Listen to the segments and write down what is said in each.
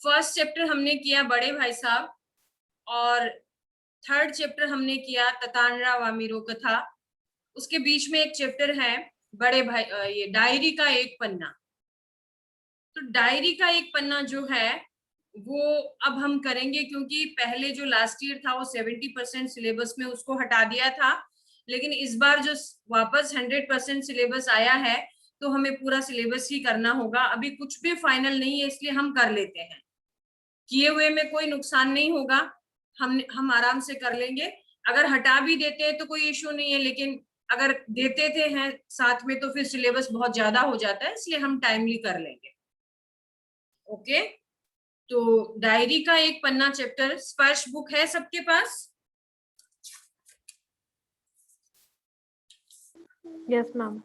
First chapter हमने किया बड़े भाई साहब, और थर्ड चैप्टर हमने किया ततानरा वामिरो कथा। उसके बीच में एक चैप्टर है बड़े भाई ये डायरी का एक पन्ना। तो डायरी का एक पन्ना जो है वो अब हम करेंगे, क्योंकि पहले जो लास्ट ईयर था वो 70% सिलेबस में उसको हटा दिया था, लेकिन इस बार जो वापस 100% सिलेबस आया है तो हमें पूरा सिलेबस ही करना होगा। अभी कुछ भी फाइनल नहीं है, इसलिए हम कर लेते हैं। किए हुए में कोई नुकसान नहीं होगा, हम आराम से कर लेंगे। अगर हटा भी देते हैं तो कोई इश्यू नहीं है, लेकिन अगर देते थे हैं साथ में तो फिर सिलेबस बहुत ज्यादा हो जाता है, इसलिए हम टाइमली कर लेंगे। ओके, तो डायरी का एक पन्ना चैप्टर स्पर्श बुक है सबके पास? Yes ma'am.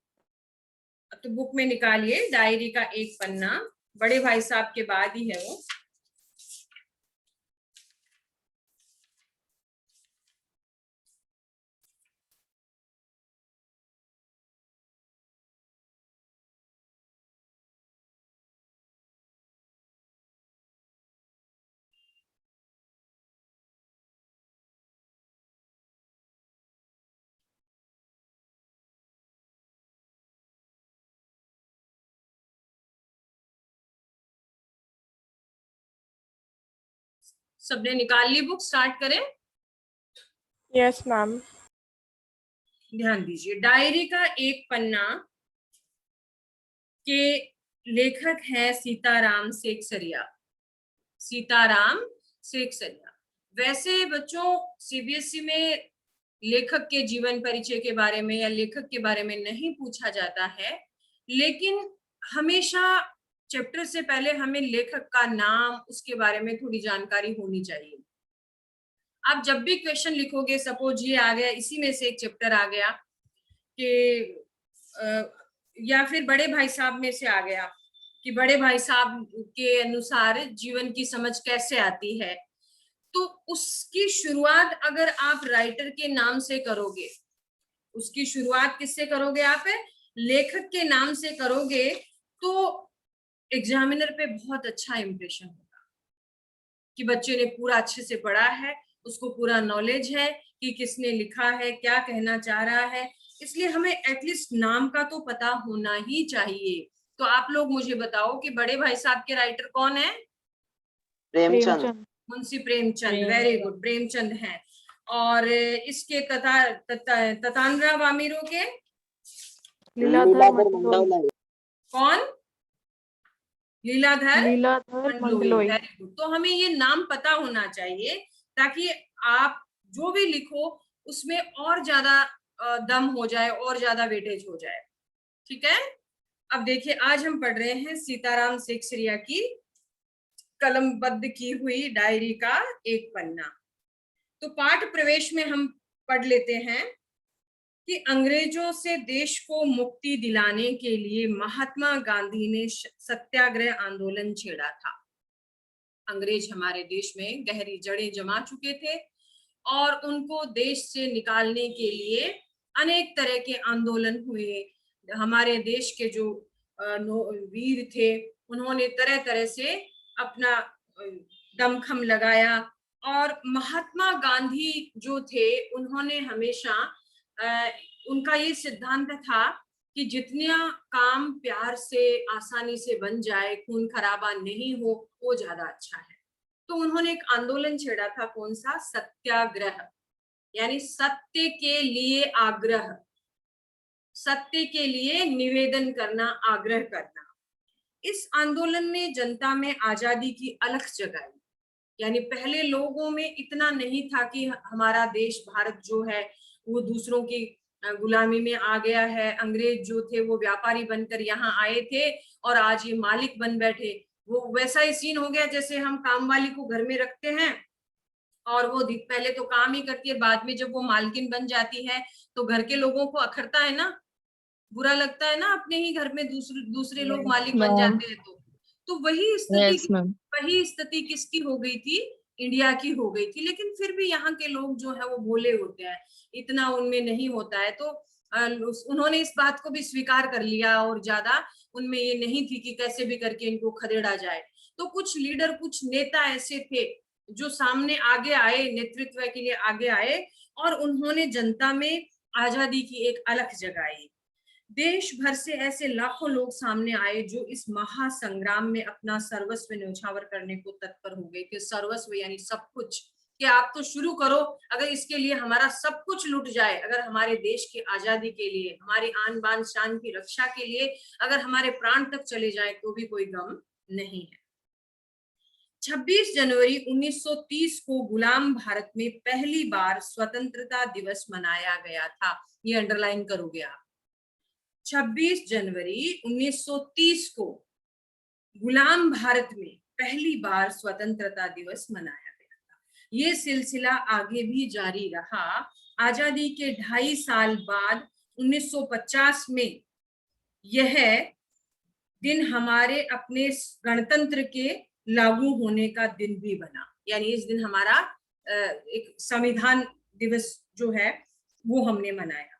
तो बुक में निकालिए डायरी का एक पन्ना, बड़े भाई साहब के बाद ही है वो। सबने निकाल ली बुक? स्टार्ट करें? Yes ma'am. ध्यान दीजिए, डायरी का एक पन्ना के लेखक है सीताराम सेकसरिया। सीताराम सेकसरिया। वैसे बच्चों सीबीएसई में लेखक के जीवन परिचय के बारे में या लेखक के बारे में नहीं पूछा जाता है, लेकिन हमेशा चैप्टर से पहले हमें लेखक का नाम, उसके बारे में थोड़ी जानकारी होनी चाहिए। आप जब भी क्वेश्चन लिखोगे, सपोज ये आ गया, इसी में से एक चैप्टर आ गया कि या फिर बड़े भाई साहब में से आ गया कि बड़े भाई साहब के अनुसार जीवन की समझ कैसे आती है, तो उसकी शुरुआत अगर आप राइटर के नाम से करोगे, उसकी शुरुआत किससे करोगे आप? लेखक के नाम से करोगे, तो एग्जामिनर पे बहुत अच्छा इंप्रेशन होगा कि बच्चे ने पूरा अच्छे से पढ़ा है, उसको पूरा नॉलेज है कि किसने लिखा है, क्या कहना चाह रहा है। इसलिए हमें एटलीस्ट नाम का तो पता होना ही चाहिए। तो आप लोग मुझे बताओ कि बड़े भाई साहब के राइटर कौन है? प्रेमचंद। मुंशी प्रेमचंद। वेरी गुड, प्रेमचंद हैं। और इसके ततानरा वामिरो के लीलाधर मंडलोई। कौन? लीलाधर मंडलोई। मंडलोई। Very good. तो हमें ये नाम पता होना चाहिए ताकि आप जो भी लिखो उसमें और ज्यादा दम हो जाए और ज्यादा वेटेज हो जाए। ठीक है, अब देखिए आज हम पढ़ रहे हैं सीताराम सेकसरिया की कलमबद्ध की हुई डायरी का एक पन्ना। तो पाठ प्रवेश में हम पढ़ लेते हैं कि अंग्रेजों से देश को मुक्ति दिलाने के लिए महात्मा गांधी ने सत्याग्रह आंदोलन छेड़ा था। अंग्रेज हमारे देश में गहरी जड़ें जमा चुके थे और उनको देश से निकालने के लिए अनेक तरह के आंदोलन हुए। हमारे देश के जो वीर थे उन्होंने तरह तरह से अपना दमखम लगाया, और महात्मा गांधी जो थे उन्होंने हमेशा उनका ये सिद्धांत था कि जितना काम प्यार से आसानी से बन जाए, खून खराबा नहीं हो, वो ज्यादा अच्छा है। तो उन्होंने एक आंदोलन छेड़ा था, कौन सा? सत्याग्रह, यानी सत्य के लिए आग्रह, सत्य के लिए निवेदन करना, आग्रह करना। इस आंदोलन ने जनता में आजादी की अलख जगाई। यानी पहले लोगों में इतना नहीं था कि हमारा देश भारत जो है वो दूसरों की गुलामी में आ गया है। अंग्रेज जो थे वो व्यापारी बनकर यहाँ आए थे और आज ये मालिक बन बैठे। वो वैसा ही सीन हो गया जैसे हम काम वाली को घर में रखते हैं और वो पहले तो काम ही करती है, बाद में जब वो मालकिन बन जाती है तो घर के लोगों को अखरता है ना, बुरा लगता है ना, अपने ही घर में दूसरे लोग मालिक बन जाते हैं। तो वही स्थिति किसकी हो गई थी? इंडिया की हो गई थी। लेकिन फिर भी यहाँ के लोग जो है वो भोले होते हैं, इतना उनमें नहीं होता है। तो उन्होंने इस बात को भी स्वीकार कर लिया और ज्यादा उनमें ये नहीं थी कि कैसे भी करके इनको खदेड़ा जाए। तो कुछ लीडर, कुछ नेता ऐसे थे जो सामने आगे आए, नेतृत्व के लिए आगे आए और उन्होंने जनता में आजादी की एक अलख जगाई। देश भर से ऐसे लाखों लोग सामने आए जो इस महासंग्राम में अपना सर्वस्व न्यौछावर करने को तत्पर हो गए थे। सर्वस्व यानी सब कुछ, कि आप तो शुरू करो, अगर इसके लिए हमारा सब कुछ लुट जाए, अगर हमारे देश की आजादी के लिए, हमारी आन बान शान की रक्षा के लिए अगर हमारे प्राण तक चले जाए तो भी कोई गम नहीं है। 26 जनवरी 1930 को गुलाम भारत में पहली बार स्वतंत्रता दिवस मनाया गया था। ये अंडरलाइन करोगे आप। 26 जनवरी 1930 को गुलाम भारत में पहली बार स्वतंत्रता दिवस मनाया गया था। ये सिलसिला आगे भी जारी रहा। आजादी के 2.5 साल बाद 1950 में यह दिन हमारे अपने गणतंत्र के लागू होने का दिन भी बना, यानी इस दिन हमारा एक संविधान दिवस जो है वो हमने मनाया।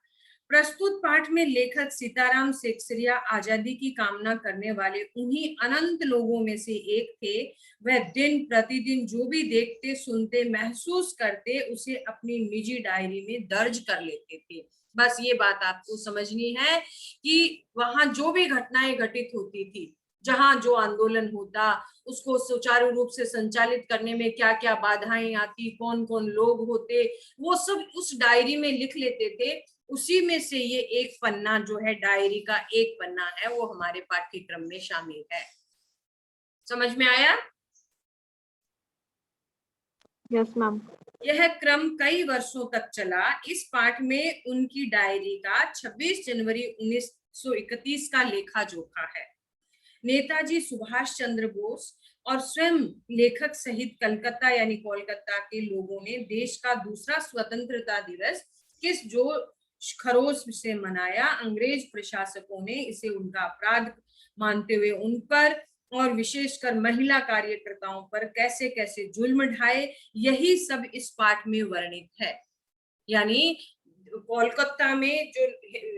प्रस्तुत पाठ में लेखक सीताराम सेक्सरिया आजादी की कामना करने वाले उन्हीं अनंत लोगों में से एक थे। वह दिन प्रतिदिन जो भी देखते, सुनते, महसूस करते उसे अपनी निजी डायरी में दर्ज कर लेते थे। बस ये बात आपको समझनी है कि वहां जो भी घटनाएं घटित होती थी, जहां जो आंदोलन होता, उसको सुचारू रूप से संचालित करने में क्या क्या बाधाएं आती, कौन कौन लोग होते, वो सब उस डायरी में लिख लेते थे। उसी में से ये एक पन्ना जो है, डायरी का एक पन्ना है, वो हमारे पाठ्यक्रम में शामिल है। समझ में आया? Yes ma'am. यह क्रम कई वर्षों तक चला। इस पाठ में उनकी डायरी का 26 जनवरी 1931 का लेखा जोखा है। नेताजी सुभाष चंद्र बोस और स्वयं लेखक सहित कलकत्ता यानी कोलकाता के लोगों ने देश का दूसरा स्वतंत्रता दिवस किस जो खरोश से मनाया। अंग्रेज प्रशासकों ने इसे उनका अपराध मानते हुए उन पर और विशेषकर महिला कार्यकर्ताओं पर कैसे कैसे जुल्म ढाए, यही सब इस पाठ में वर्णित है। यानी कोलकाता में जो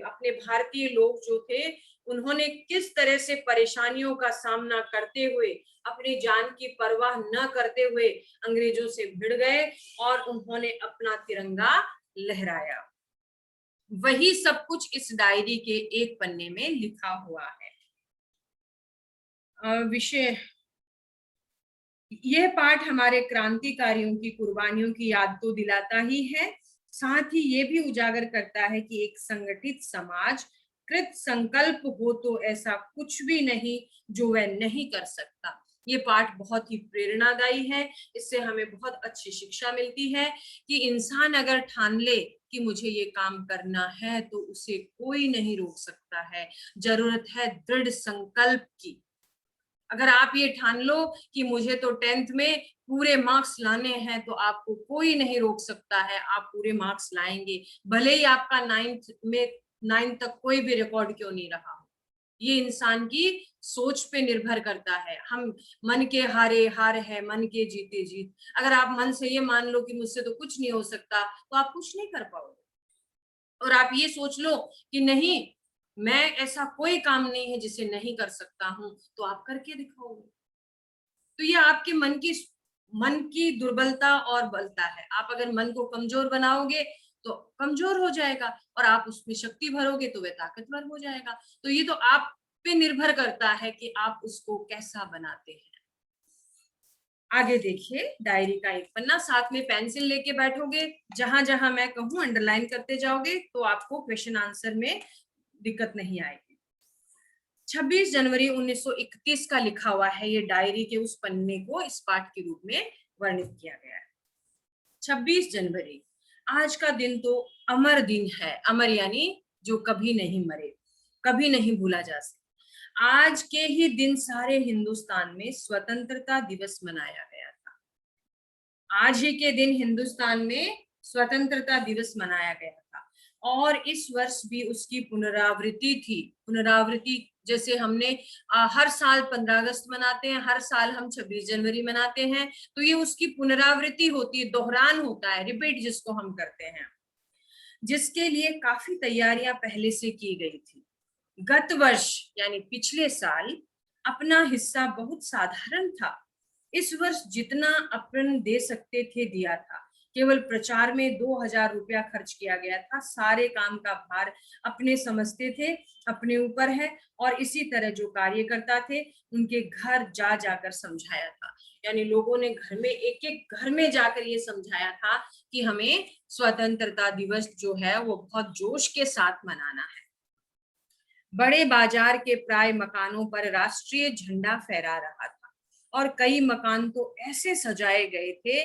अपने भारतीय लोग जो थे, उन्होंने किस तरह से परेशानियों का सामना करते हुए, अपनी जान की परवाह न करते हुए अंग्रेजों से भिड़ गए और उन्होंने अपना तिरंगा लहराया। वही सब कुछ इस डायरी के एक पन्ने में लिखा हुआ है। विषय, यह पाठ हमारे क्रांतिकारियों की कुर्बानियों की याद तो दिलाता ही है, साथ ही ये भी उजागर करता है कि एक संगठित समाज कृत संकल्प हो तो ऐसा कुछ भी नहीं जो वह नहीं कर सकता। ये पाठ बहुत ही प्रेरणादायी है। इससे हमें बहुत अच्छी शिक्षा मिलती है कि इंसान अगर ठान ले कि मुझे ये काम करना है तो उसे कोई नहीं रोक सकता है। जरूरत है दृढ़ संकल्प की। अगर आप ये ठान लो कि मुझे तो 10th में पूरे मार्क्स लाने हैं तो आपको कोई नहीं रोक सकता है, आप पूरे मार्क्स लाएंगे, भले ही आपका 9th तक कोई भी रिकॉर्ड क्यों नहीं रहा हो। ये इंसान की सोच पे निर्भर करता है। हम मन के हारे हार है, मन के जीते जीत। अगर आप मन से ये मान लो कि मुझसे तो कुछ नहीं हो सकता, तो आप कुछ नहीं कर पाओगे। और आप ये सोच लो कि नहीं, मैं ऐसा कोई काम नहीं है जिसे नहीं कर सकता हूं, तो आप करके दिखाओगे। तो ये आपके मन की दुर्बलता और बलता है। आप अगर मन को कमजोर बनाओगे तो कमजोर हो जाएगा, और आप उसमें शक्ति भरोगे तो वह ताकतवर हो जाएगा। तो ये तो आप पे निर्भर करता है कि आप उसको कैसा बनाते हैं। आगे देखिए, डायरी का एक पन्ना, साथ में पेंसिल लेके बैठोगे, जहां जहां मैं कहूं अंडरलाइन करते जाओगे तो आपको क्वेश्चन आंसर में दिक्कत नहीं आएगी। 26 जनवरी 1931 का लिखा हुआ है, ये डायरी के उस पन्ने को इस पाठ के रूप में वर्णित किया गया है। 26 जनवरी, आज का दिन तो अमर दिन है। अमर यानी जो कभी नहीं मरे, कभी नहीं भूला जा सकता। आज के ही दिन सारे हिंदुस्तान में स्वतंत्रता दिवस मनाया गया था। आज ही के दिन हिंदुस्तान में स्वतंत्रता दिवस मनाया गया था, और इस वर्ष भी उसकी पुनरावृत्ति थी। पुनरावृत्ति जैसे हमने हर साल 15 अगस्त मनाते हैं, हर साल हम 26 जनवरी मनाते हैं, तो ये उसकी पुनरावृत्ति होती है, दोहरान होता है, रिपीट जिसको हम करते हैं, जिसके लिए काफी तैयारियां पहले से की गई थी। गत वर्ष यानी पिछले साल अपना हिस्सा बहुत साधारण था। इस वर्ष जितना अपन दे सकते थे दिया था। केवल प्रचार में 2000 रुपया खर्च किया गया था। सारे काम का भार अपने समझते थे, अपने ऊपर है, और इसी तरह जो कार्यकर्ता थे उनके घर जा जाकर समझाया था। यानी लोगों ने घर में, एक एक घर में जाकर ये समझाया था कि हमें स्वतंत्रता दिवस जो है वो बहुत जोश के साथ मनाना है। बड़े बाजार के प्राय मकानों पर राष्ट्रीय झंडा फहरा रहा था, और कई मकान तो ऐसे सजाए गए थे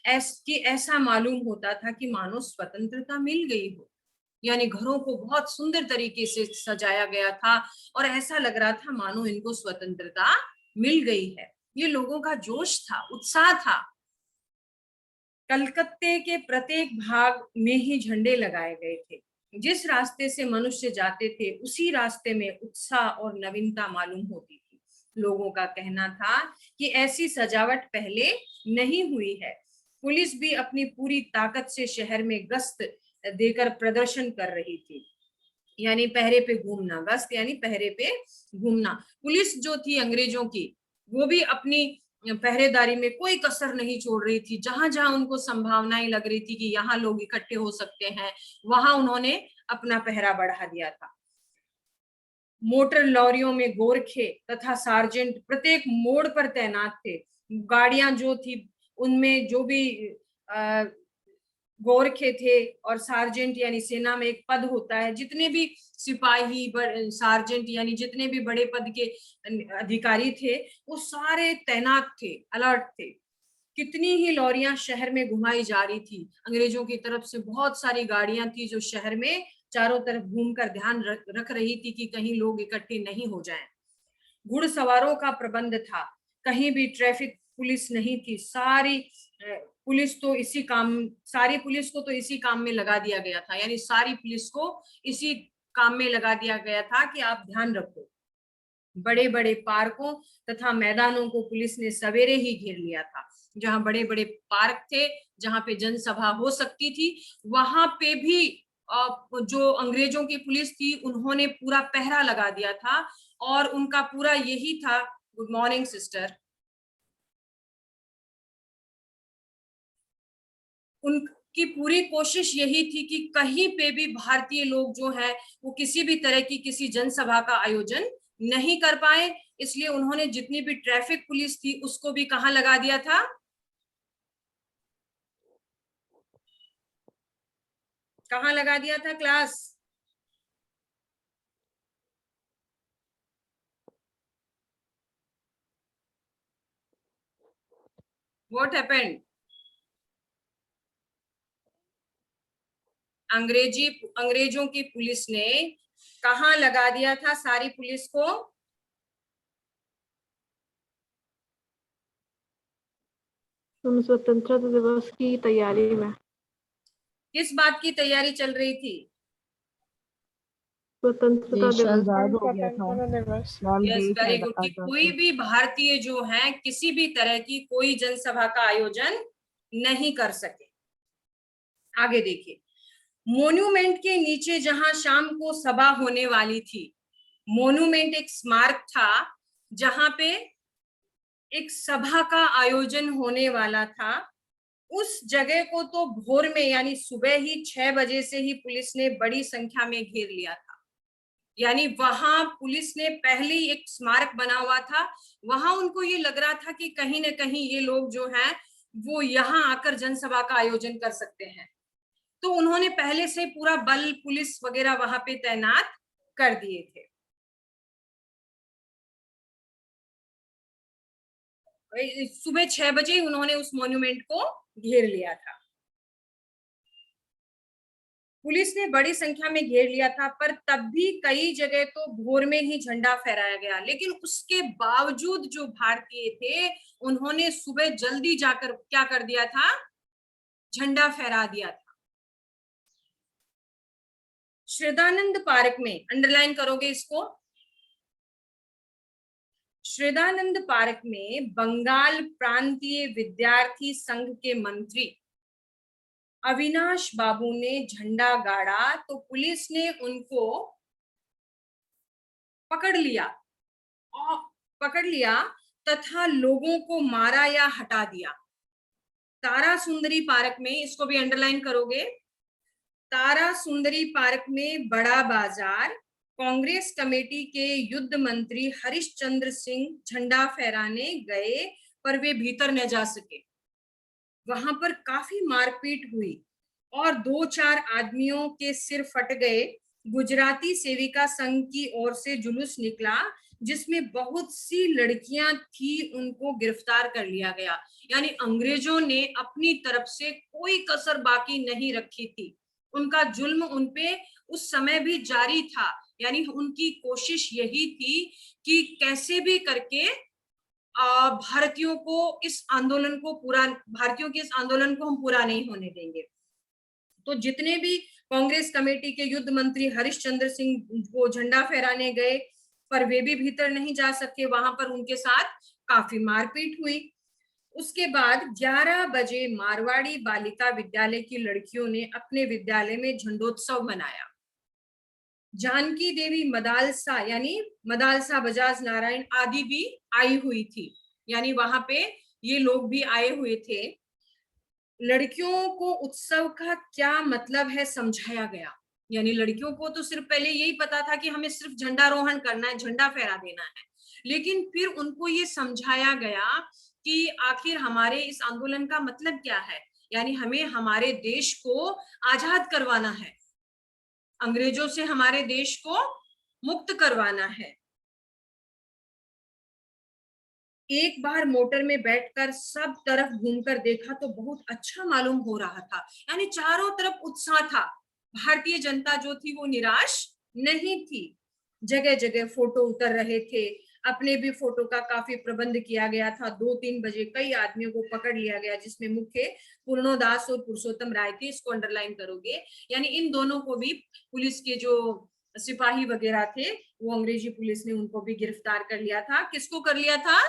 कि ऐसा मालूम होता था कि मानो स्वतंत्रता मिल गई हो। यानी घरों को बहुत सुंदर तरीके से सजाया गया था, और ऐसा लग रहा था मानो इनको स्वतंत्रता मिल गई है। ये लोगों का जोश था, उत्साह था। कलकत्ते के प्रत्येक भाग में ही झंडे लगाए गए थे। जिस रास्ते से मनुष्य जाते थे उसी रास्ते में उत्साह और नवीनता मालूम होती थी। लोगों का कहना था कि ऐसी सजावट पहले नहीं हुई है। पुलिस भी अपनी पूरी ताकत से शहर में गश्त देकर प्रदर्शन कर रही थी। यानी पहरे पे घूमना, गश्त यानी पहरे पे घूमना। पुलिस जो थी अंग्रेजों की, वो भी अपनी पहरेदारी में कोई कसर नहीं छोड़ रही थी। जहां जहां उनको संभावनाएं लग रही थी कि यहाँ लोग इकट्ठे हो सकते हैं, वहां उन्होंने अपना पहरा बढ़ा दिया था। मोटर लॉरियों में गोरखे तथा सार्जेंट प्रत्येक मोड़ पर तैनात थे। गाड़ियां जो थी उनमें जो भी गोरखे थे, और सार्जेंट यानी सेना में एक पद होता है, जितने भी सिपाही, सार्जेंट यानी जितने भी बड़े पद के अधिकारी थे वो सारे तैनात थे, अलर्ट थे। कितनी ही लॉरियां शहर में घुमाई जा रही थी। अंग्रेजों की तरफ से बहुत सारी गाड़ियां थी जो शहर में चारों तरफ घूमकर ध्यान रख रही थी कि कहीं लोग इकट्ठे नहीं हो जाएं। घुड़सवारों का प्रबंध था। कहीं भी ट्रैफिक पुलिस नहीं थी। सारी पुलिस को तो इसी काम में लगा दिया गया था। यानी सारी पुलिस को इसी काम में लगा दिया गया था कि आप ध्यान रखो। बड़े बड़े पार्कों तथा मैदानों को पुलिस ने सवेरे ही घेर लिया था। जहां बड़े बड़े पार्क थे, जहां पे जनसभा हो सकती थी, वहां पे भी जो अंग्रेजों की पुलिस थी उन्होंने पूरा पहरा लगा दिया था, और उनका पूरा यही था। Good morning sister. उनकी पूरी कोशिश यही थी कि कहीं पे भी भारतीय लोग जो हैं वो किसी भी तरह की किसी जनसभा का आयोजन नहीं कर पाए। इसलिए उन्होंने जितनी भी ट्रैफिक पुलिस थी उसको भी कहाँ लगा दिया था? कहाँ लगा दिया था क्लास? What happened? अंग्रेजों की पुलिस ने कहाँ लगा दिया था सारी पुलिस को? स्वतंत्रता दिवस की तैयारी में। किस बात की तैयारी चल रही थी? स्वतंत्रता देश दिवस। आजाद हो गया था मैम, यस, देश वेरी गुड। कि आजाद कोई भी भारतीय जो है किसी भी तरह की कोई जनसभा का आयोजन नहीं कर सके। आगे देखिए, मोन्यूमेंट के नीचे जहां शाम को सभा होने वाली थी, मोन्यूमेंट एक स्मारक था जहां पे एक सभा का आयोजन होने वाला था। उस जगह को तो भोर में यानी सुबह ही 6 बजे से ही पुलिस ने बड़ी संख्या में घेर लिया था। यानी वहां पुलिस ने पहले ही एक स्मारक बना हुआ था। वहां उनको ये लग रहा था कि कहीं ना कहीं ये लोग जो हैं वो यहाँ आकर जनसभा का आयोजन कर सकते हैं। तो उन्होंने पहले से पूरा बल, पुलिस वगैरह वहां पे तैनात कर दिए थे। सुबह 6 बजे ही उन्होंने उस मॉन्यूमेंट को घेर लिया था। पुलिस ने बड़ी संख्या में घेर लिया था, पर तब भी कई जगह तो भोर में ही झंडा फहराया गया। लेकिन उसके बावजूद जो भारतीय थे उन्होंने सुबह जल्दी जाकर क्या कर दिया था? झंडा फहरा दिया था। श्रद्धानंद पार्क में, अंडरलाइन करोगे इसको, श्रद्धानंद पार्क में बंगाल प्रांतीय विद्यार्थी संघ के मंत्री अविनाश बाबू ने झंडा गाड़ा, तो पुलिस ने उनको पकड़ लिया। और पकड़ लिया तथा लोगों को मारा या हटा दिया। तारा सुंदरी पार्क में, इसको भी अंडरलाइन करोगे, तारा सुंदरी पार्क में बड़ा बाजार कांग्रेस कमेटी के युद्ध मंत्री हरिश्चंद्र सिंह झंडा फहराने गए पर वे भीतर न जा सके। वहां पर काफी मारपीट हुई और 2-4 आदमियों के सिर फट गए। गुजराती सेविका संघ की ओर से जुलूस निकला जिसमें बहुत सी लड़कियां थी, उनको गिरफ्तार कर लिया गया। यानी अंग्रेजों ने अपनी तरफ से कोई कसर बाकी नहीं रखी थी। उनका जुल्म उनपे उस समय भी जारी था। यानी उनकी कोशिश यही थी कि कैसे भी करके भारतीयों को इस आंदोलन को पूरा, भारतीयों के इस आंदोलन को हम पूरा नहीं होने देंगे। तो जितने भी कांग्रेस कमेटी के युद्ध मंत्री हरिश्चंद्र सिंह को झंडा फहराने गए पर वे भी भीतर नहीं जा सके, वहां पर उनके साथ काफी मारपीट हुई। उसके बाद 11 बजे मारवाड़ी बालिका विद्यालय की लड़कियों ने अपने विद्यालय में झंडोत्सव मनाया। जानकी देवी मदालसा यानी मदालसा बजाज नारायण आदि भी आई हुई थी। यानी वहां पे ये लोग भी आए हुए थे। लड़कियों को उत्सव का क्या मतलब है समझाया गया। यानी लड़कियों को तो सिर्फ पहले यही पता था कि हमें सिर्फ झंडारोहण करना है, झंडा फहरा देना है, लेकिन फिर उनको ये समझाया गया कि आखिर हमारे इस आंदोलन का मतलब क्या है। यानी हमें हमारे देश को आजाद करवाना है, अंग्रेजों से हमारे देश को मुक्त करवाना है। एक बार मोटर में बैठकर सब तरफ घूमकर देखा तो बहुत अच्छा मालूम हो रहा था। यानी चारों तरफ उत्साह था। भारतीय जनता जो थी वो निराश नहीं थी। जगह जगह फोटो उतर रहे थे। अपने भी फोटो का काफी प्रबंध किया गया था। 2-3 बजे कई आदमियों को पकड़ लिया गया जिसमें मुख्य पूर्णोदास और पुरुषोत्तम राय थे। इसको अंडरलाइन करोगे। यानी इन दोनों को भी पुलिस के जो सिपाही वगैरह थे वो अंग्रेजी पुलिस ने उनको भी गिरफ्तार कर लिया था। किसको कर लिया था?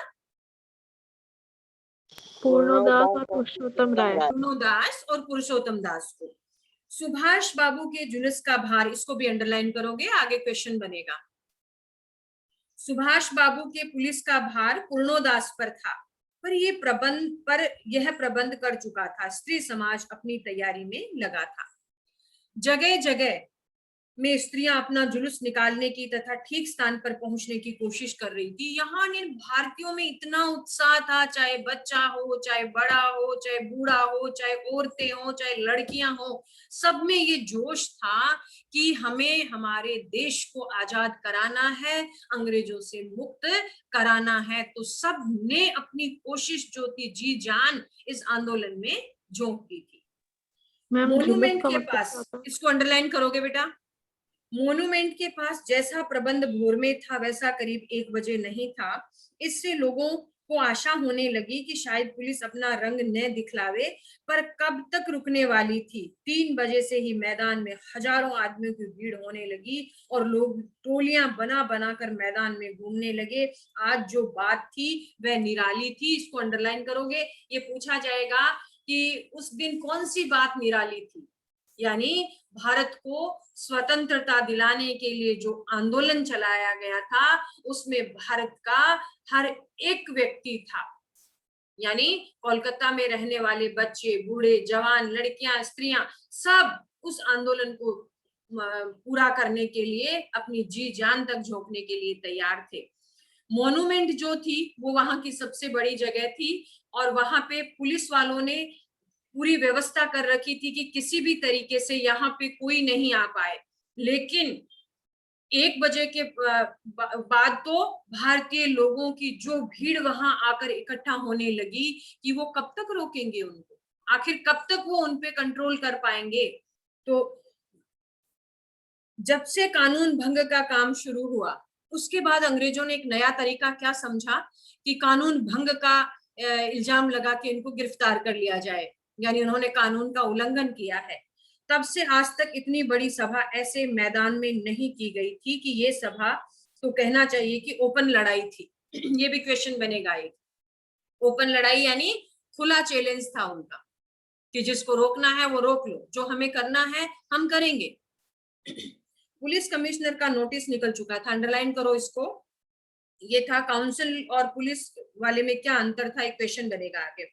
पूर्णोदास और पुरुषोत्तम राय। पूर्णोदास और पुरुषोत्तम दास को। सुभाष बाबू के जुलूस का भार, इसको भी अंडरलाइन करोगे, आगे क्वेश्चन बनेगा। सुभाष बाबू के पुलिस का भार पूर्णोदास पर था, पर यह प्रबंध कर चुका था। स्त्री समाज अपनी तैयारी में लगा था। जगह जगह में स्त्रियां अपना जुलूस निकालने की तथा ठीक स्थान पर पहुंचने की कोशिश कर रही थी। यहाँ ने भारतीयों में इतना उत्साह था, चाहे बच्चा हो, चाहे बड़ा हो, चाहे बूढ़ा हो, चाहे औरतें हो, चाहे लड़कियां हो, सब में ये जोश था कि हमें हमारे देश को आजाद कराना है, अंग्रेजों से मुक्त कराना है। तो सब ने अपनी कोशिश जो थी जी जान इस आंदोलन में झोंक दी थी। मोन्यूमेंट के पास, इसको अंडरलाइन करोगे बेटा, मोन्यूमेंट के पास जैसा प्रबंध भोर में था वैसा करीब 1 बजे नहीं था। इससे लोगों को आशा होने लगी कि शायद पुलिस अपना रंग न दिखलावे, पर कब तक रुकने वाली थी। 3 बजे से ही मैदान में हजारों आदमियों की भीड़ होने लगी और लोग टोलियां बना बना कर मैदान में घूमने लगे। आज जो बात थी वह निराली थी। इसको अंडरलाइन करोगे। ये पूछा जाएगा कि उस दिन कौन सी बात निराली थी। यानी भारत को स्वतंत्रता दिलाने के लिए जो आंदोलन चलाया गया था उसमें भारत का हर एक व्यक्ति था। यानी कोलकाता में रहने वाले बच्चे, बूढ़े, जवान, लड़कियां, स्त्रियां, सब उस आंदोलन को पूरा करने के लिए अपनी जी जान तक झोंकने के लिए तैयार थे। मॉन्यूमेंट जो थी वो वहां की सबसे बड़ी जगह थी और वहां पे पुलिस वालों ने पूरी व्यवस्था कर रखी थी कि किसी भी तरीके से यहाँ पे कोई नहीं आ पाए। लेकिन 1 बजे के बाद तो भारतीय लोगों की जो भीड़ वहां आकर इकट्ठा होने लगी कि वो कब तक रोकेंगे उनको, आखिर कब तक वो उनपे कंट्रोल कर पाएंगे। तो जब से कानून भंग का काम शुरू हुआ उसके बाद अंग्रेजों ने एक नया तरीका क्या समझा कि कानून भंग का इल्जाम लगा के इनको गिरफ्तार कर लिया जाए। यानी उन्होंने कानून का उल्लंघन किया है। तब से आज तक इतनी बड़ी सभा ऐसे मैदान में नहीं की गई थी कि ये सभा तो कहना चाहिए कि ओपन लड़ाई थी। ये भी क्वेश्चन बनेगा। एक ओपन लड़ाई यानी खुला चैलेंज था उनका कि जिसको रोकना है वो रोक लो, जो हमें करना है हम करेंगे। पुलिस कमिश्नर का नोटिस निकल चुका था, अंडरलाइन करो इसको। ये था काउंसिल और पुलिस वाले में क्या अंतर था, एक क्वेश्चन बनेगा आगे।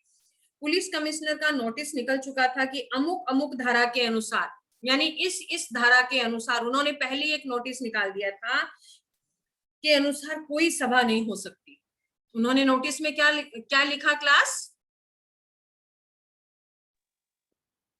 पुलिस कमिश्नर का नोटिस निकल चुका था कि अमुक अमुक धारा के अनुसार, यानी इस धारा के अनुसार उन्होंने पहले एक नोटिस निकाल दिया था के अनुसार कोई सभा नहीं हो सकती। उन्होंने नोटिस में क्या लिखा क्लास,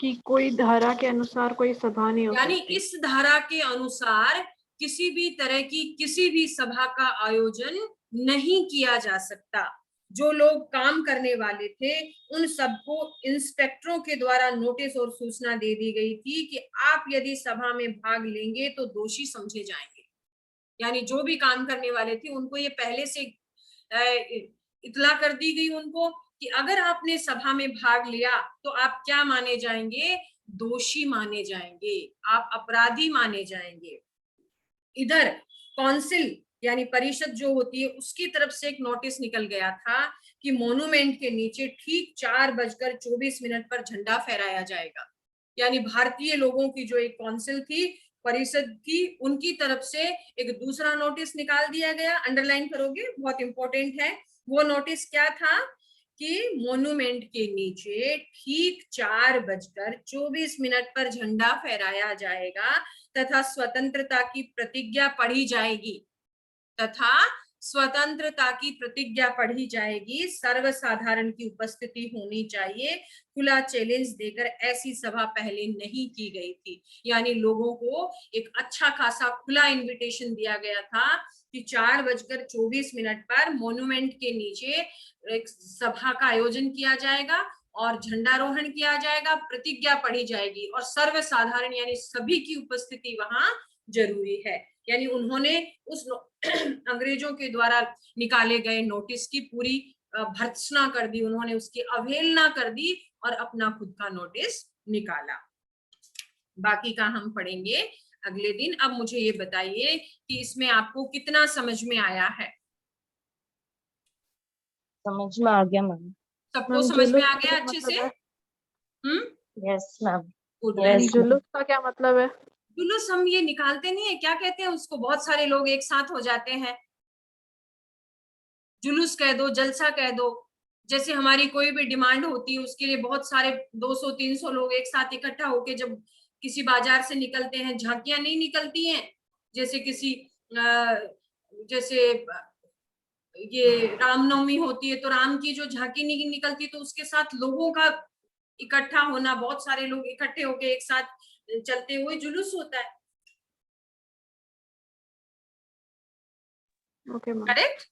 कि कोई धारा के अनुसार कोई सभा नहीं हो यानी सकती। इस धारा के अनुसार किसी भी तरह की किसी भी सभा का आयोजन नहीं किया जा सकता। जो लोग काम करने वाले थे उन सबको इंस्पेक्टरों के द्वारा नोटिस और सूचना दे दी गई थी कि आप यदि सभा में भाग लेंगे तो दोषी समझे जाएंगे। यानी जो भी काम करने वाले थे उनको ये पहले से इतला कर दी गई उनको कि अगर आपने सभा में भाग लिया तो आप क्या माने जाएंगे, दोषी माने जाएंगे, आप अपराधी माने जाएंगे। इधर काउंसिल यानी परिषद जो होती है उसकी तरफ से एक नोटिस निकल गया था कि मोन्यूमेंट के नीचे ठीक 4:24 पर झंडा फहराया जाएगा। यानी भारतीय लोगों की जो एक काउंसिल थी, परिषद की, उनकी तरफ से एक दूसरा नोटिस निकाल दिया गया। अंडरलाइन करोगे, बहुत इंपॉर्टेंट है। वो नोटिस क्या था कि मोन्यूमेंट के नीचे ठीक 4:24 पर झंडा फहराया जाएगा तथा स्वतंत्रता की प्रतिज्ञा पढ़ी जाएगी, सर्वसाधारण की उपस्थिति होनी चाहिए। खुला चैलेंज देकर ऐसी सभा पहले नहीं की गई थी। यानी लोगों को एक अच्छा खासा खुला इनविटेशन दिया गया था कि 4:24 पर मोन्यूमेंट के नीचे एक सभा का आयोजन किया जाएगा और झंडारोहण किया जाएगा, प्रतिज्ञा पढ़ी जाएगी और सर्वसाधारण यानी सभी की उपस्थिति वहां जरूरी है। यानी उन्होंने उस अंग्रेजों के द्वारा निकाले गए नोटिस की पूरी भर्त्सना कर दी, उन्होंने उसकी अवहेलना कर दी और अपना खुद का नोटिस निकाला। बाकी का हम पढ़ेंगे अगले दिन। अब मुझे ये बताइए कि इसमें आपको कितना समझ में आया है? समझ में आ गया मैम। सबको समझ में आ गया अच्छे से? Yes ma'am. गुड। जुलूस का क्या मतलब है? जुलूस हम ये निकालते नहीं है, क्या कहते हैं उसको, बहुत सारे लोग एक साथ हो जाते हैं, जुलूस कह दो, जलसा कह दो। जैसे हमारी कोई भी डिमांड होती है उसके लिए बहुत सारे 200-300 लोग एक साथ इकट्ठा होके जब किसी बाजार से निकलते हैं, झांकियां नहीं निकलती हैं, जैसे किसी जैसे ये रामनवमी होती है तो राम की जो झांकी निकलती है तो उसके साथ लोगों का इकट्ठा होना, बहुत सारे लोग इकट्ठे होके एक साथ चलते हुए जुलूस होता है। Okay ma'am. करेक्ट।